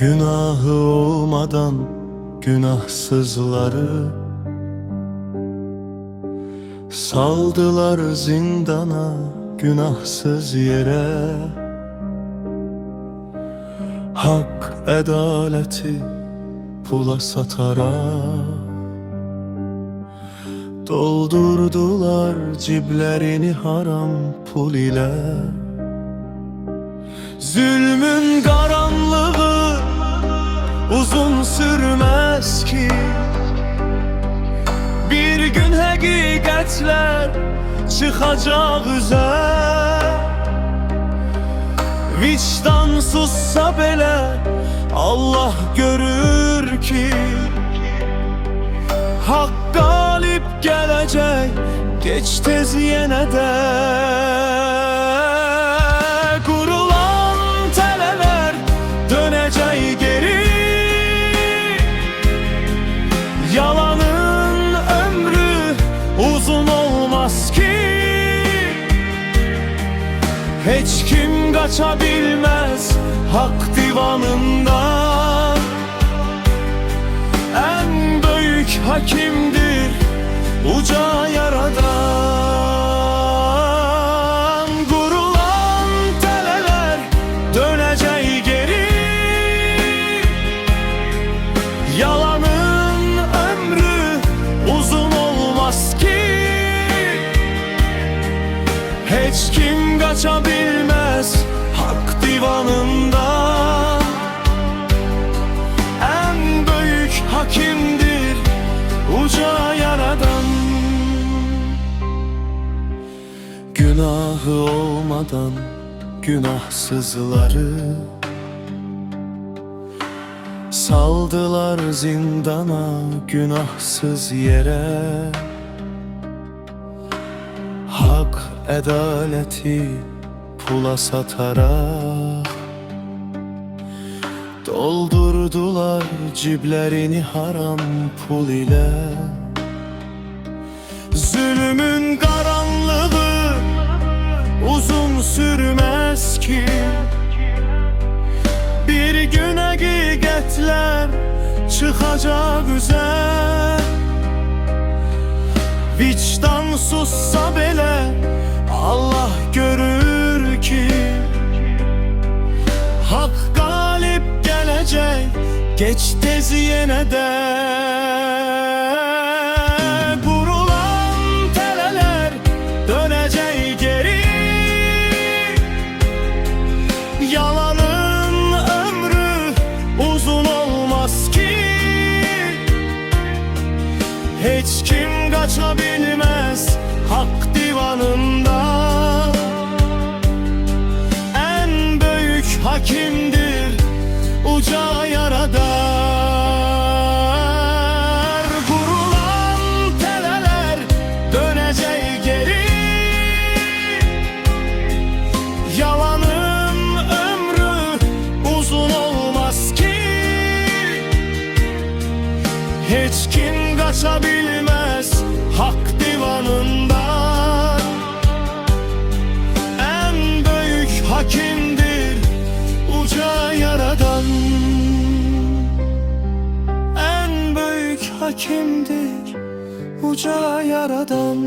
Günahı olmadan günahsızları saldılar zindana günahsız yere. Hak adaleti pula satarak doldurdular ciblerini haram pul ile. Zulmün karanlığı uzun sürmez ki, bir gün hakikatler çıkacak üze. Vicdan sussa bile Allah görür ki, hak galip gelecek geç tez yine de. Kurulan teleler dönecek geri, yalanın ömrü uzun olmaz ki. Hiç kim kaçabilmez hak divanından. En büyük hakimdir uca yaradan. Kurulan teleler dönecek geri, yalanın ömrü uzun olmaz ki. Hiç kim kaçabilmez hak divanından. En büyük hakimdir uca yaradan. Günahı olmadan günahsızları saldılar zindana günahsız yere. Hak adaleti pula satarak doldurdular ciblerini haram pul ile. Zulmün karanlığı uzun sürmez ki, bir gün hakikatler çıkacak üze. Vicdan sussa bile Allah görür ki, hak galip gelecek geç tez yine de. Kurulan teleler dönecek geri, yalanın ömrü uzun olmaz ki. Hiç kim kaçabilmez hak divanından. En büyük hakimdir uca yaradar. Kurulan teleler dönecek geri, yalanın ömrü uzun olmaz ki. Hiç kim kaçabilmez hak divanından. En büyük hakimdir uca yaradan. En büyük hakimdir uca yaradan.